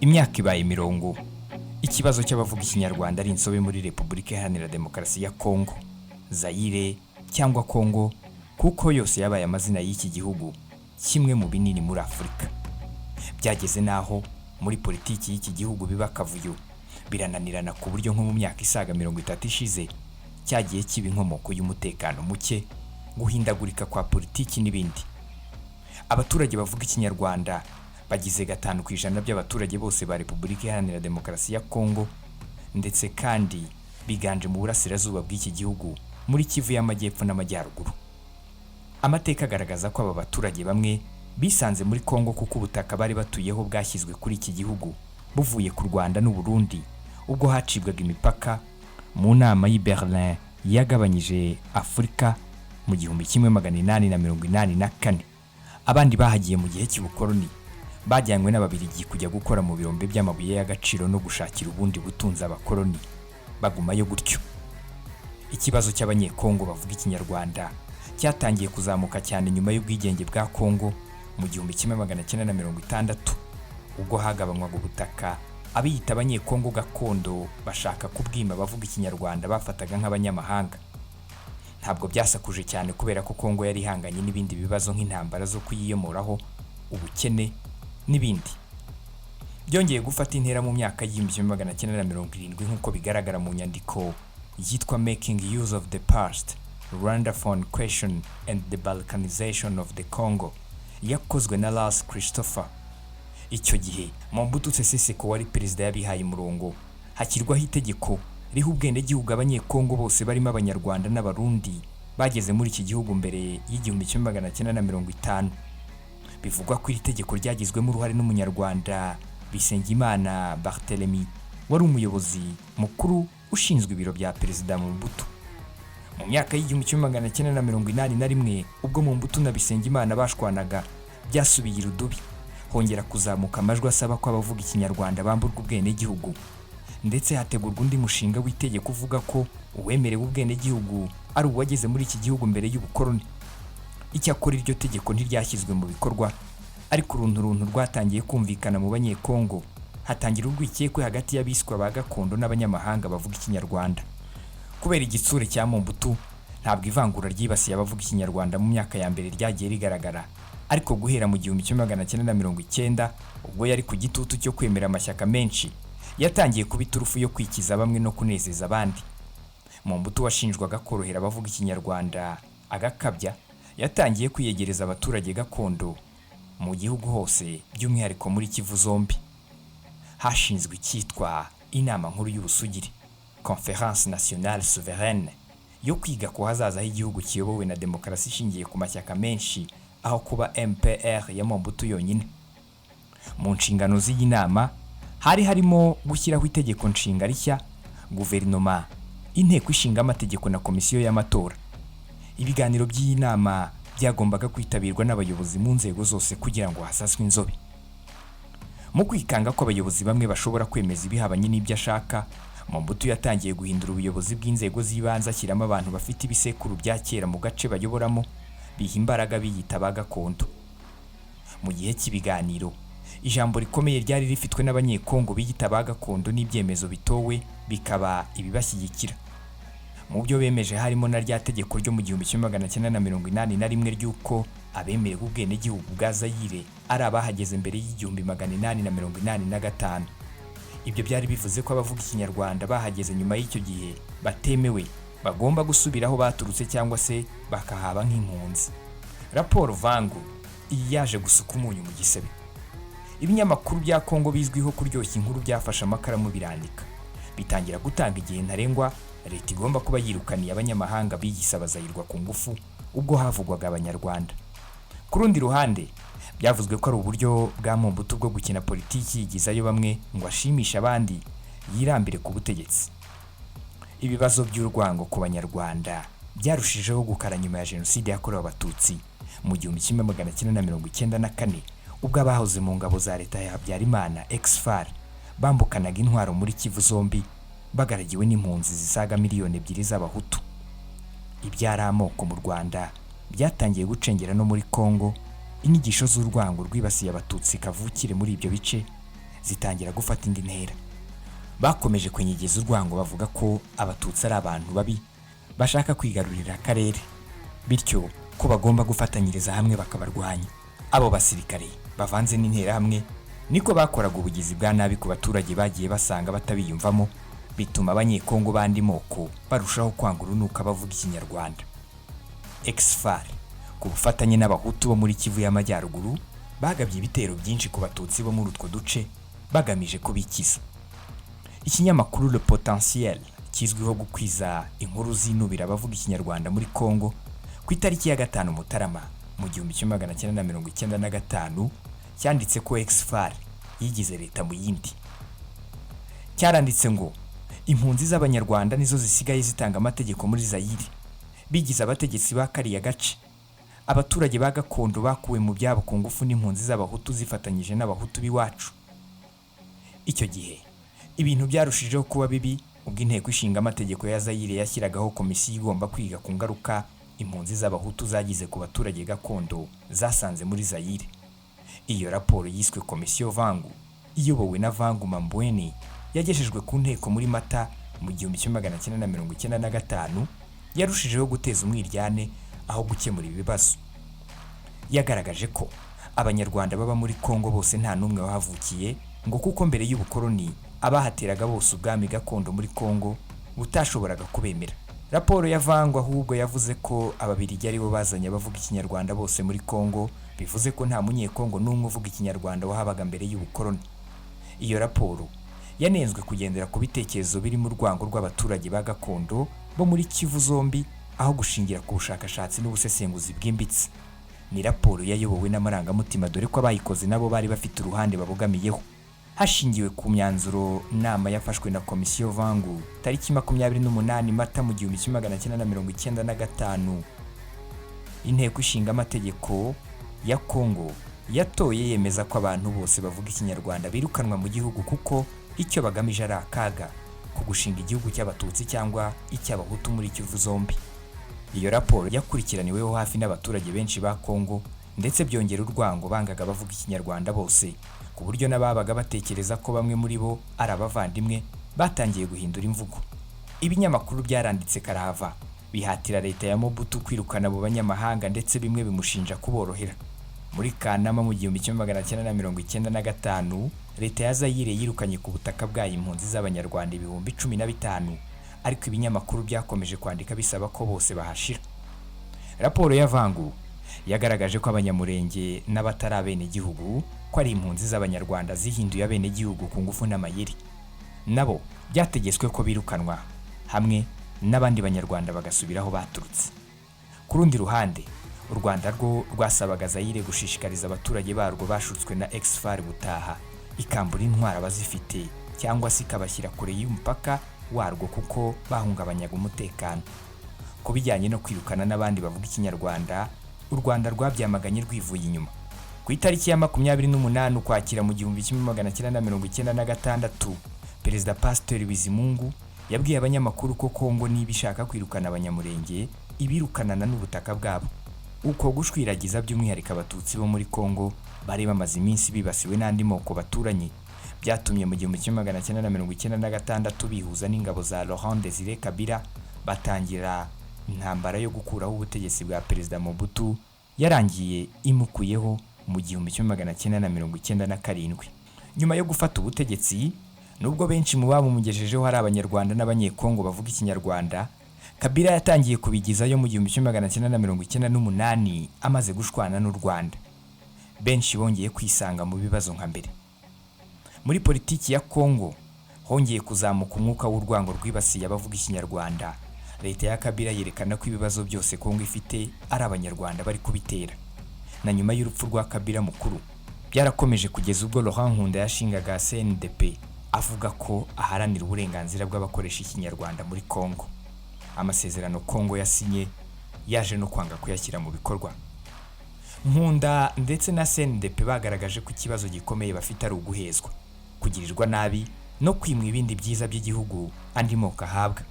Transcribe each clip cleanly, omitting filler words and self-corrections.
Imyaka ibaye mirongo ikibazo cy'abavuga ikinyarwanda ari insobe muri Repubulika Iharanira Demokarasi ya Kongo, Zaire cyangwa Kongo, kuko yose yabaye amazina y'iki gihugu, kimwe mu binini muri Afurika. Byageze naho muri politiki y'iki gihugu biba akavuyo, birananirana ku buryo nko mu myaka isaga 30 ishize cyagiye kiba inkomoko y'umutekano muke, guhindagurika kwa politiki n'ibindi. Abaturage bavuga ikinyarwanda bagize 5% by'abaturage bose ba Repubulika Iharanira Demokarasi ya Kongo, ndetse kandi biganje mu burasirazuba bw'iki gihugu muri Kivu y'Amajyepfo n'Amajyaruguru. Amateka agaragaza ko aba baturage bamwe bisanze muri Kongo kuko ubutaka bari batuyeho bwashyizwe kuri iki gihugu buvuye ku Rwanda n'u Burundi ubwo hacibwaga imipaka mu nama y'i Berlin yagabanyije Afurika mu 1884. Abandi bahagiye mu gihe cy'ubukoloni bajyanywe n'Ababiligi kujya gukora mu birombe by'amabuye y'agaciro no gushakira ubundi butunzi abakoloni, bagumayo gutyo. Ikibazo cy'abanyekongo bavuga ikinyarwanda cyatangiye kuzamuka cyane nyuma y'ubwigenge bwa Kongo mu 1960, ubwo hagabanywaga ubutaka abiyita abanyekongo gakondo bashaka kubwima bavuga ikinyarwanda bafataga nk'abanyamahanga. Ntabwo byasakuje cyane kubera ko Kongo yari ihanganye n'ibindi bibazo nk'intambara zo kuyiyomoraho, ubukene n'ibindi. Byongeye gufata intera mu myaka y'1970 nk'uko bigaragara mu nyandiko yitwa Making Use of the Past, Rwandaphone Question and the Balkanization of the Congo, yakozwe na Lars Christopher. Icyo gihe Mobutu Sese Seko wari perezida yabihaye umurongo, hakirwaho itegeko riha ubwenegihugu abanyekongo bose barimo Abanyarwanda n'Abarundi bageze muri iki gihugu mbere y'1950. Bivugwa ko iri tegeko ryagizwemo uruhare n'Umunyarwanda Bisengimana Barthélemy, wari umuyobozi mukuru ushinzwe ibiro bya perezida Mobutu. Mu myaka y'1981 ubwo Mobutu na Bisengimana bashwanaga, byasubiye irudubi, hongera kuzamuka amajwi asaba ko abavuga ikinyarwanda bamburwa ubwenegihugu, ndetse hategurwa undi mushinga w'itegeko uvuga ko uwemerewe ubwenegihugu ari uwageze muri iki gihugu mbere y'ubukoloni. Icyakora iryo tegeko ntiryashyizwe mu bikorwa, ariko urunturuntu rwatangiye kumvikana mu banyekongo, hatangira urwikekwe hagati y'abiswa ba gakondo n'abanyamahanga bavuga ikinyarwanda. Kubera igitsure cya Mobutu, ntabwo ivangura ryibasiye abavuga ikinyarwanda mu myaka ya mbere ryagiye rigaragara, ariko guhera mu 1990 ubwo yari ku gitutu cyo kwemera amashyaka menshi, yatangiye kuba iturufu yo kwikiza bamwe no kunezeza abandi. Mobutu washinjwaga korohera abavuga ikinyarwanda agakabya, yatangiye kwiyegereza abaturage gakondo mu gihugu hose, by'umwihariko muri Kivu zombi. Hashinzwe icyitwa Inama Nkuru y'Ubusugire, Conférence Nationale Souveraine, yo kwiga ku hazaza h'igihugu kiyobowe na demokarasi ishingiye ku mashyaka menshi aho kuba MPR ya Mobutu yonyine. Mu nshingano z'iyi nama hari harimo gushyiraho itegeko nshinga rishya, guverinoma, inteko ishinga amategeko na komisiyo y'amatora. Ibiganiro by'iyi nama byagombaga kwitabirwa n'abayobozi mu nzego zose kugira ngo hasaswe inzobe. Mu kwikanga ko abayobozi bamwe bashobora kwemeza ibihabanye n'ibyo ashaka, Mobutu yatangiye guhindura ubuyobozi bw'inzego z'ibanze, ashyiramo abantu bafite ibisekuru bya kera mu gace bayoboramo, biha imbaraga biyita ba gakondo. Mu gihe cy'ibiganiro, ijambo rikomeye ryari rifitwe n'abanyekongo biyita ba gakondo, n'ibyemezo bitowe bikaba ibibashyigikira. Mu byo bemeje harimo na rya tegeko ryo mu 1981 ry'uko abemerewe ubwenegihugu bwa Zaire ari abahageze mbere y'1885. Ibyo byari bivuze ko abavuga ikinyarwanda bahageze nyuma y'icyo gihe batemewe, bagomba gusubiraho baturutse cyangwa se bakahaba nk'impunzi. Raporo Vangu iyi yaje gusuka umunyu mu gisebe. Ibinyamakuru bya Kongo bizwiho kuryoshya inkuru byafashe amakaramu birandika, bitangira gutanga igihe ntarengwa leta igomba kuba yirukaniye abanyamahanga biyisa bazayirwa ku ngufu ubwo havugwaga Abanyarwanda. Ku rundi ruhande, byavuzwe ko ari uburyo bwa Mobutu bwo gukina politiki yigizayo bamwe ngo ashimisha abandi, yirambire ku butegetsi. Ibibazo by'urwango ku Banyarwanda byarushijeho gukara nyuma ya jenoside yakorewe Abatutsi mu 1994, ubwo abahoze mu ngabo za leta ya Habyarimana ex-FAR bambukanaga intwaro muri Kivu zombi, bagaragiwe n'impunzi zisaga 2 miliyoni z'Abahutu. Ibyari amoko mu Rwanda byatangiye gucengera no muri Kongo, inyigisho z'urwango rwibasiye Abatutsi kavukire muri ibyo bice zitangira gufata indi ntera. Bakomeje kwenyegeza urwango bavuga ko abatutsi ari abantu babi bashaka kwigarurira akarere, bityo ko bagomba gufatanyiriza hamwe bakabarwanya. Abo basirikare bavanze n'intera hamwe niko bakoraga ubugizi bwa nabi ku baturage bagiye basanga batabiyumvamo, bituma abanyekongo bandi moko barushaho kwanga urunuka bavuga ikinyarwanda. Exfar ku bufatanye n'abahutu bo muri Kivu y'Amajyaruguru bagabye ibitero byinshi ku batutsi bo muri utwo duce bagamije kubikiza. Ikinyamakuru Le Potentiel kizwiho gukwiza inkuru zinubira abavuga ikinyarwanda muri Kongo ku itariki ya 5 Mutarama mu 1995 cyanditse ko Exfar yigize leta mu yindi. Cyaranditse ngo impunzi z'abanyarwanda nizo zisigaye zitanga amategeko muri Zaire, bigize abategetsi ba kariya gace. Abaturage ba gakondo bakuwe mu byabo ku ngufu n'impunzi z'abahutu zifatanyije n'abahutu biwacu. Icyo gihe ibintu byarushijeho kuba bibi ubwo inteko ishinga amategeko ya Zaire yashyiragaho komisiyo igomba kwiga ku ngaruka impunzi z'abahutu zagize ku baturage gakondo zasanze muri Zaire. Iyo raporo yiswe Komisiyo Vangu iyobowe na Vangu Mambweni yagejejwe ku nteko muri Mata mu 1995 yarushijeho guteza umwiryane aho gukemura ibibazo. Yagaragaje ko abanyarwanda baba muri Kongo bose nta numwe wahavukiye, ngo kuko mbere y'ubukoloni abahateraga bose ubwami gakondo muri Kongo butashoboraga kubemera. Raporo ya Vangu ahubwo yavuze ko ababirigi ari bo bazanye abavuga ikinyarwanda bose muri Kongo, bivuze ko nta munyekongo n'umwe uvuga ikinyarwanda wahabaga mbere y'ubukoloni. Iyo raporo yanenzwe kugendera ku bitekerezo biri mu rwango rw'abaturage ba gakondo bo muri Kivu zombi aho gushingira ku bushakashatsi n'ubusesenguzi bwimbitse. Ni raporo yayobowe n'amarangamutima dore ko abayikoze nabo bari bafite uruhande babogamiyeho. Hashingiwe ku myanzuro nama yafashwe na Komisiyo Vangu tariki 28 Mata mu 1995, inteko ishinga amategeko ya Kongo yatoye yemeza ko abantu bose bavuga ikinyarwanda birukanwa mu gihugu kuko icyo bagamije ari akaga ku gushinga igihugu cy'abatutsi cyangwa icy'abahutu muri Kivu zombi. Iyo raporo yakurikiraniweho hafi n'abaturage benshi ba Kongo, ndetse byongera urwango bangaga bavuga ikinyarwanda bose, ku buryo n'ababaga batekereza ko bamwe muri bo ari abavandimwe batangiye guhindura imvugo. Ibinyamakuru byaranditse karahava bihatira leta ya Mobutu kwirukana abo banyamahanga, ndetse bimwe bimushinja kuborohera. Muri Kanama mu 1995 leta ya Zaire yirukanye ku butaka bwayo impunzi z'abanyarwanda 15,000, ariko ibinyamakuru byakomeje kwandika bisaba ko bose bahashira. Raporo ya Vangu yagaragaje ko abanyamurenge n'abatari abenegihugu ko ari impunzi z'abanyarwanda zihinduye abenegihugu ku ngufu n'amayeri, nabo byategetswe ko birukanwa hamwe n'abandi banyarwanda bagasubiraho baturutse. Ku rundi ruhande u Rwanda rwo rwasabaga Zaire gushishikariza abaturage barwo bashutswe na Exfar gutaha ikambura intwara abazifite cyangwa se ikabashyira kure y'umupaka warwo kuko bahungabanyaga umutekano. Ku bijyanye no kwirukana n'abandi bavuga ikinyarwanda, u Rwanda rwabyamaganye rwivuye inyuma. Ku itariki ya 28 Ukwakira mu 1996, Perezida Pasteur Bizimungu yabwiye abanyamakuru ko Kongo niba ishaka kwirukana abanyamurenge ibirukanana n'ubutaka bwabo. Uko gushwiragiza by'umwihariko abatutsi bo muri Kongo bari bamaze iminsi bibasiwe n'andi moko baturanye, byatumye mu 1996 bihuza n'ingabo za Laurent Désiré Kabila batangira intambara yo gukuraho ubutegetsi bwa Perezida Mobutu yarangiye imukuyeho mu 1997. Nyuma yo gufata ubutegetsi, nubwo benshi mu babumugejejeho hari abanyarwanda n'abanyekongo bavuga ikinyarwanda, Kabila yatangiye kubigizayo mu 1998 amaze gushwana n'u Rwanda. Benshi bongeye kwisanga mu bibazo nka mbere. Muri politiki ya Kongo hongeye kuzamuka umwuka w'urwango rwibasiye abavuga ikinyarwanda. Leta ya Kabila yerekana ko ibibazo byose Kongo ifite ari abanyarwanda bari kubitera. Na nyuma y'urupfu rwa Kabila mukuru, byarakomeje kugeza ubwo Laurent Nkunda yashingaga CNDP avuga ko aharanira uburenganzira bw'abakoresha ikinyarwanda muri Kongo. Amasezerano Kongo yasinye yaje no kwanga kuyashyira mu bikorwa. Nkunda ndetse na CNDP bagaragaje ko ikibazo gikomeye bafite ari uguhezwa, kugirirwa nabi no kwimwa ibindi byiza by'igihugu andi moko ahabwa.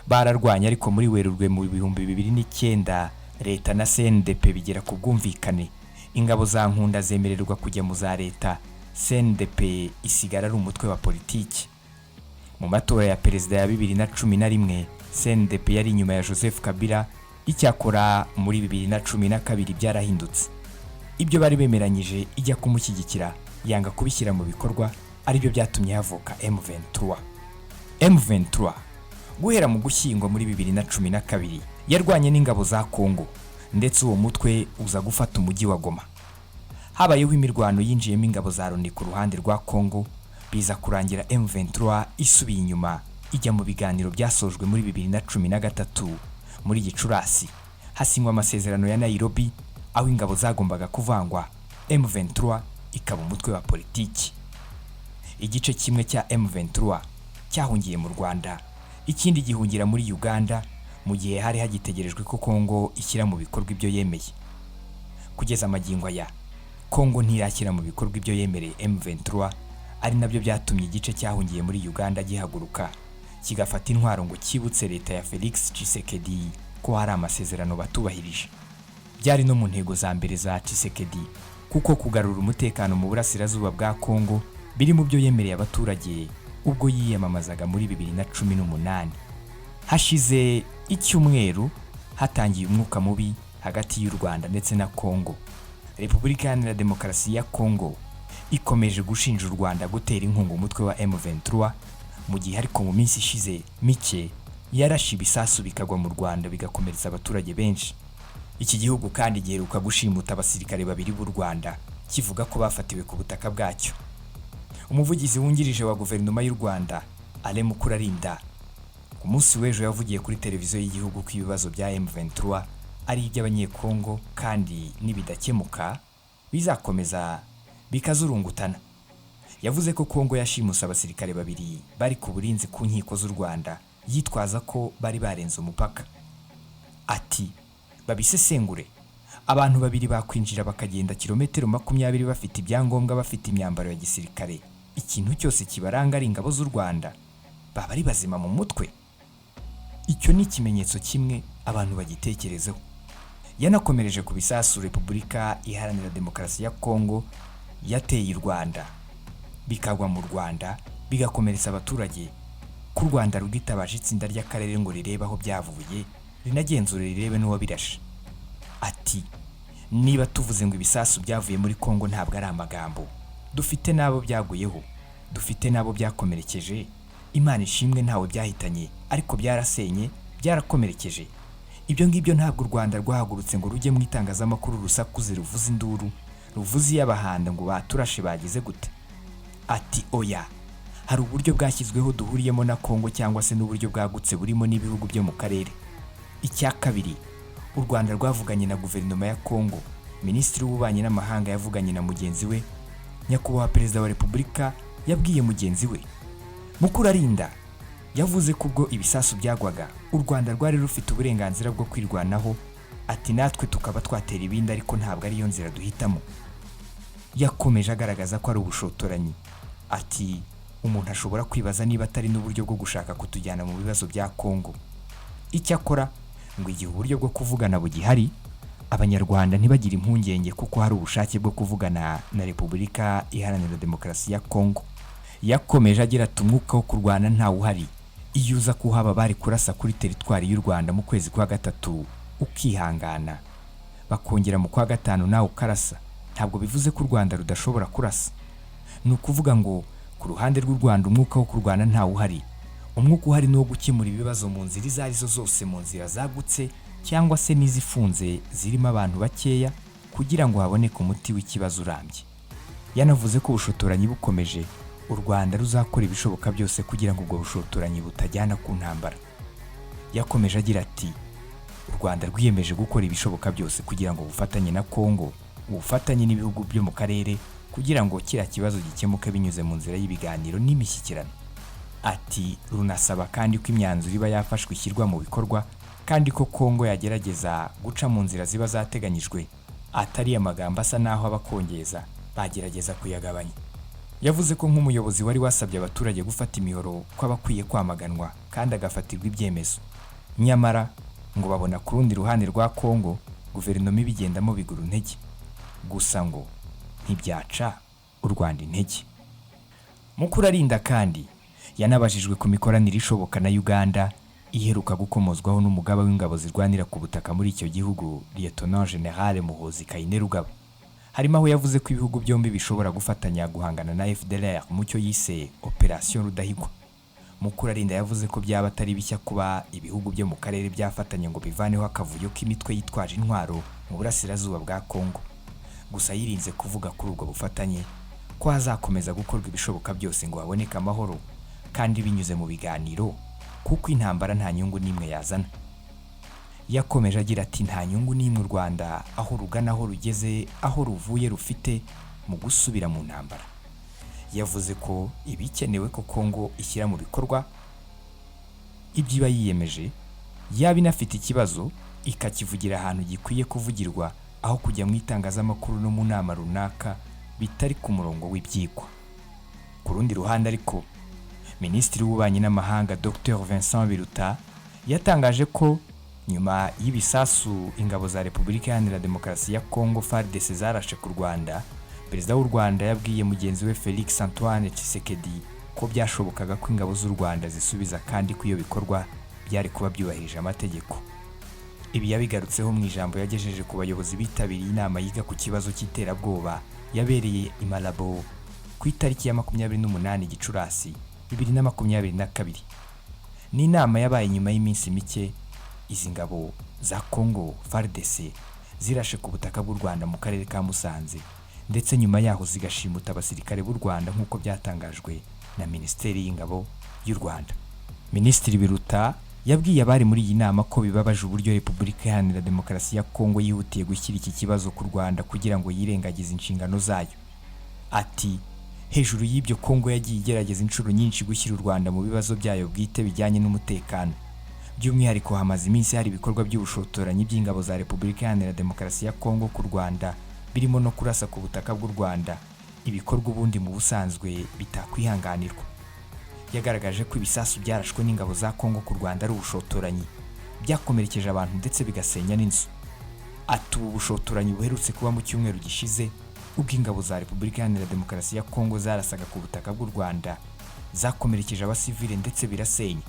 Bararwanya, ariko muri Werurwe mu 2009 leta na CNDP bigera ku bwumvikane. Ingabo za Nkunda zemererwa kujya mu za leta CNDP isigara ari umutwe wa politiki. Mu matora ya perezida ya 2011 CNDP yari inyuma ya Joseph Kabila, icyakora muri 2012 byarahindutse. Ibyo bari bemeranyije ijya kumushyigikira yanga kubishyira mu bikorwa, aribyo byatumye havuka M23. M23 guhera mu gushyingwa muri 2012 yarwanye n'ingabo za Kongo, ndetse uwo mutwe uza gufata umujyi wa Goma. Habayeho imirwano yinjiyemo ingabo za Loni ku ruhande rwa Kongo, biza kurangira M23 isubiye inyuma ijya mu biganiro byasojwe muri 2013 muri Gicurasi, hasinywa amasezerano ya Nairobi aho ingabo zagombaga kuvangwa, M23 ikaba umutwe wa politiki. Igice kimwe cya M23 cyahungiye mu Rwanda, ikindi gihungira muri Uganda, mu gihe hari hagitegerejwe ko Kongo ishyira mu bikorwa ibyo yemeye. Kugeza amagingo aya Kongo ntirakira mu bikorwa ibyo yemereye M23, ari nabyo byatumye igice cyahungiye muri Uganda gihaguruka kigafata intwaro ngo kibutse leta ya Felix Tshisekedi ko hari amasezerano batubahirije. Byari no mu ntego za mbere za Tshisekedi, kuko kugarura umutekano mu burasirazuba bwa Kongo biri mu byo yemereye abaturage ubwo yiyamamazaga muri 2018. Hashize icyumweru hatangiye umwuka mubi hagati y'u Rwanda ndetse na Kongo. Repubulika Iharanira Demokarasi ya Kongo ikomeje gushinja u Rwanda gutera inkunga umutwe wa M23, mu gihe ariko mu minsi ishize mike yarashe ibisasu bikagwa mu Rwanda bigakomeretsa abaturage benshi. Iki gihugu kandi giheruka gushimuta abasirikare babiri b'u Rwanda kivuga ko bafatiwe ku butaka bwacyo. Umuvugizi wungirije wa guverinoma y'u Rwanda Alain Mukurarinda ku munsi w'ejo yavugiye kuri televiziyo y'igihugu ko ibibazo bya M23 ari iby'abanyekongo kandi nibidakemuka bizakomeza bikazurungutana. Yavuze ko Kongo yashimuse abasirikare babiri bari ku burinzi ku nkiko z'u Rwanda yitwaza ko bari barenze umupaka. Ati babisesengure, abantu babiri bakwinjira bakagenda kilometero 20 bafite ibyangombwa, bafite imyambaro ya gisirikare, ikintu cyose kibaranga ari ingabo z'u Rwanda, baba ari bazima mu mutwe. Icyo ni ikimenyetso kimwe abantu bagitekerezeho. Yanakomereje ku bisasu Repubulika Iharanira Demokarasi ya Kongo yateye u Rwanda bikagwa mu Rwanda bigakomeretsa abaturage, ku Rwanda rugitabaje itsinda ry'akarere ngo rirebe aho byavuye rinagenzure rirebe n'uwo birashe. Ati niba tuvuze ngo ibisasu byavuye muri Kongo ntabwo ari amagambo, dufite nabo byaguyeho, dufite nabo byakomerekeje. Imana ishimwe ntawe byahitanye, ariko byarasenye, byarakomerekeje. Ibyo ngibyo ntabwo u Rwanda rwahagurutse ngo rujye mu itangazamakuru rusakuze ruvuze induru, ruvuze y'abahanda ngo baturashe bagize gute. Ati oya, hari uburyo bwashyizweho duhuriyemo na Kongo cyangwa se n'uburyo bwagutse burimo n'ibihugu byo mu karere. Icya kabiri, u Rwanda rwavuganye na guverinoma ya Kongo, Minisitiri w'Ububanyi n'Amahanga yavuganye na mugenzi we, Nyakubahwa Perezida wa Repubulika yabwiye mugenzi we. Mukurarinda yavuze ko ubwo ibisasu byagwaga u Rwanda rwari rufite uburenganzira bwo kwirwanaho. Ati natwe tukaba twatera ibindi, ariko ntabwo ari yo nzira duhitamo. Yakomeje agaragaza ko ari ubushotoranyi. Ati umuntu ashobora kwibaza niba atari n'uburyo bwo gushaka kutujyana mu bibazo bya Kongo. Icyakora ngo igihe uburyo bwo kuvugana bugihari, Abanyarwanda ntibagire impungenge kuko hari ubushake bwo kuvugana na Repubulika Iharanira Demokarasi ya Kongo. Yakomeje agira ati umwuka wo kurwana ntawe uhari, iyo uza kuhaba bari kurasa kuri teritwari y'u Rwanda mu kwezi kwa gatatu ukihangana, bakongera mu kwa gatanu nawe ukarasa, ntabwo bivuze ko u Rwanda rudashobora kurasa. Ni ukuvuga ngo ku ruhande rw'u Rwanda umwuka wo kurwana ntawe uhari. Umwuka uhari ni wo gukemura ibibazo mu nzira izo arizo zose, mu nzira zagutse cyangwa se n'izifunze zirimo abantu bakeya, kugira ngo haboneke umuti w'ikibazo urambye. Yanavuze ko ubushotoranyi bukomeje, u Rwanda ruzakora ibishoboka byose kugira ngo ubwo bushotoranyi butajyana ku ntambara. Yakomeje agira ati u Rwanda rwiyemeje gukora ibishoboka byose kugira ngo bufatanye na Kongo, ubufatanye n'ibihugu byo mu karere, kugira ngo kiriya kibazo gikemuke binyuze mu nzira y'ibiganiro n'imishyikirano. Ati runasaba kandi ko imyanzuro iba yafashwe ishyirwa mu bikorwa, kandi ko Kongo yagerageza guca mu nzira ziba zateganyijwe, atari amagambo asa naho abakongeza bagerageza kuyagabanya. Yavuze ko nk'umuyobozi wari wasabye abaturage gufata imihoro ko abakwiye kwamaganwa kandi agafatirwa ibyemezo. Nyamara ngo babona ku rundi ruhande rwa Kongo guverinoma ibigendamo bigura intege. Gusa ngo ntibyaca u Rwanda intege. Mukurarinda kandi yanabajijwe ku mikoranire ishoboka na Uganda iheruka gukomozwaho n'umugaba w'ingabo zirwanira ku butaka muri icyo gihugu Lieutenant General Muhoozi Kainerugaba. Harimo aho yavuze ko ibihugu byombi bishobora gufatanya guhangana na FDLR mu cyo yise Operation Rudahigwa. Mukurarinda yavuze ko byaba atari bishya kuba ibihugu byo mu karere byafatanya ngo bivaneho akavuyo k'imitwe yitwaje intwaro mu burasirazuba bwa Kongo. Gusa yirinze kuvuga kuri ubwo bufatanye ko hazakomeza gukorwa ibishoboka byose ngo haboneke amahoro kandi binyuze mu biganiro, kuko intambara nta nyungu n'imwe yazana. Yakomeje agira ati nta nyungu n'imwe u Rwanda aho rugana aho rugeze aho ruvuye rufite mu gusubira mu ntambara. Yavuze ko ibikenewe ko Kongo ishyira mu bikorwa ibyo iba yiyemeje, yaba inafite ikibazo ikakivugira ahantu gikwiye kuvugirwa aho kujya mu itangazamakuru no mu nama runaka bitari ku murongo w'ibyigwa. Ku rundi ruhande ariko, Minisitiri w'Ububanyi n'Amahanga Dr Vincent Biruta yatangaje ko nyuma y'ibisasu ingabo za Repubulika Iharanira Demokarasi ya Kongo FARDC zarashe ku Rwanda, Perezida w'u Rwanda yabwiye mugenzi we Felix Antoine Tshisekedi ko byashobokaga ko ingabo z'u Rwanda zisubiza kandi ko iyo bikorwa byari kuba byubahirije amategeko. Ibi yabigarutseho mu ijambo yagejeje ku bayobozi bitabiriye inama yiga ku kibazo cy'iterabwoba yabereye i Malabo ku itariki ya 28 Gicurasi 2022. Ni inama yabaye nyuma y'iminsi mike izi ngabo za Kongo FARDC zirashe ku butaka bw'u Rwanda mu karere ka Musanze, ndetse nyuma yaho zigashimuta abasirikare b'u Rwanda nk'uko byatangajwe na Minisiteri y'Ingabo y'u Rwanda. Minisitiri Biruta yabwiye abari muri iyi nama ko bibabaje uburyo Repubulika Iharanira Demokarasi ya Kongo yihutiye gushyira iki kibazo ku Rwanda kugira ngo yirengagize inshingano zayo. Ati hejuru y'ibyo Kongo yagiye igerageza inshuro nyinshi gushyira u Rwanda mu bibazo byayo bwite bijyanye n'umutekano. By'umwihariko hamaze iminsi hari ibikorwa by'ubushotoranyi by'ingabo za Repubulika Iharanira Demokarasi ya Kongo ku Rwanda birimo no kurasa ku butaka bw'u Rwanda, ibikorwa ubundi mu busanzwe bitakwihanganirwa. Yagaragaje ko ibisasu byarashwe n'ingabo za Kongo ku Rwanda ari ubushotoranyi byakomerekeje abantu ndetse bigasenya n'inzu. Ati ubu bushotoranyi buherutse kuba mu cyumweru gishize ubwo ingabo za Repubulika Iharanira Demokarasi ya Kongo zarasaga ku butaka bw'u Rwanda zakomerekeje abasivile ndetse birasenya.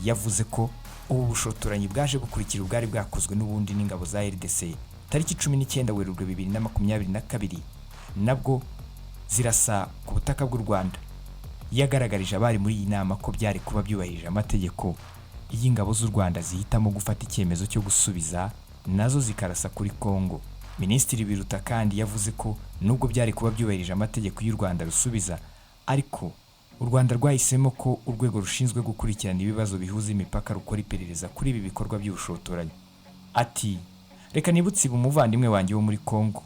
Yavuze ko ubu bushotoranyi bwaje bukurikira ubwari bwakozwe n'ubundi n'ingabo za RDC tariki 19 Werurwe 2022 nabwo zirasa ku butaka bw'u Rwanda. Yagaragarije abari muri iyi nama ko byari kuba byubahirije amategeko iyi ngabo z'u Rwanda zihitamo gufata icyemezo cyo gusubiza nazo zikarasa kuri Kongo. Minisitiri Biruta kandi yavuze ko nubwo byari kuba byubahirije amategeko y'u Rwanda rusubiza, ariko u Rwanda rwahisemo ko urwego rushinzwe gukurikirana ibibazo bihuza imipaka rukora iperereza kuri ibi bikorwa by'ubushotoranyi. Ati reka nibutse umuvandimwe wanjye wo muri Kongo,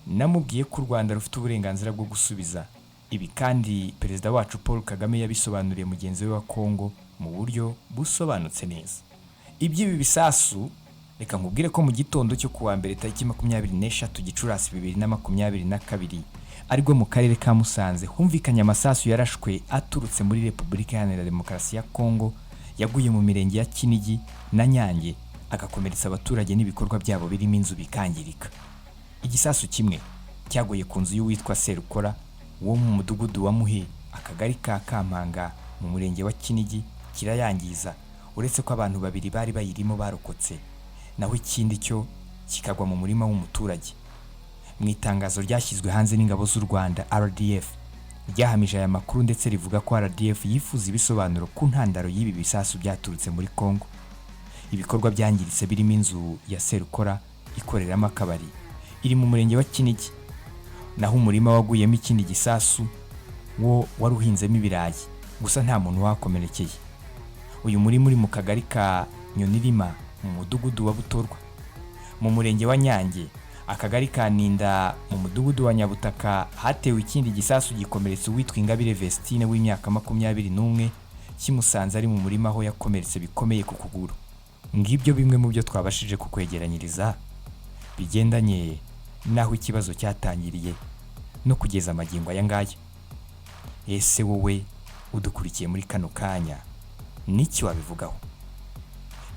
namubwiye ko u Rwanda rufite uburenganzira bwo gusubiza. Ibi kandi Perezida wacu Paul Kagame yabisobanuriye mugenzi we wa Kongo mu buryo busobanutse neza. Iby'ibi bisasu reka nkubwire ko mu gitondo cyo kuwa mbere tariki 23 Gicurasi 2022 aribwo mu karere ka Musanze humvikanye amasasu yarashwe aturutse muri Repubulika Iharanira Demokarasi ya Kongo yaguye mu mirenge ya Kinigi na Nyange agakomeretsa abaturage n'ibikorwa byabo birimo inzu bikangirika. Igisasu kimwe cyaguye ku nzu y'uwitwa Serukora wo mu mudugudu wa Muhe akagari ka Kampanga mu murenge wa Kinigi kirayangiza, uretse ko abantu babiri bari bayirimo barokotse, naho ikindi cyo kikagwa mu murima w'umuturage. Mu itangazo ryashyizwe hanze n'ingabo z'u Rwanda RDF ryahamije aya makuru ndetse rivuga ko RDF yifuza ibisobanuro ku ntandaro y'ibi bisasu byaturutse muri Kongo. Ibikorwa byangiritse birimo inzu ya Serukora ikoreramo akabari iri mu murenge wa Kinigi, naho umurima waguyemo ikindi gisasu wo waruhinzemo ibirayi, gusa nta muntu wakomerekeye. Uyu murima uri mu kagari ka Nyonirima mu mudugudu wa Butorwa mu murenge wa Nyange, akagari ka Ninda mu mudugudu wa Nyabutaka hatewe ikindi gisasu gikomeretsa uwitwa Ingabire Vestine w'imyaka 21 kimusanze ari mu murima aho yakomeretse bikomeye ku kuguru. Ngibyo bimwe mu byo twabashije kukwegeranyiriza bigendanye naho ikibazo cyatangiriye no kugeza amagingo aya ngaya. Ese wowe udukurikiye muri kano kanya niki wabivugaho?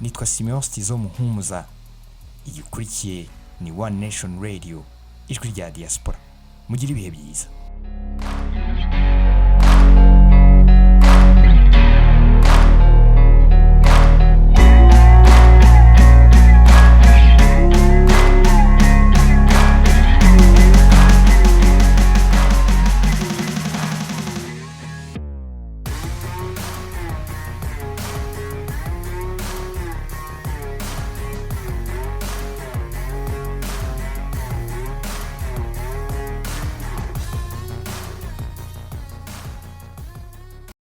Nitwa Simeon Stizo Muhumuza, iyi ukurikiye ni One Nation Radio, ijwi rya diaspora. Mugire ibihe byiza.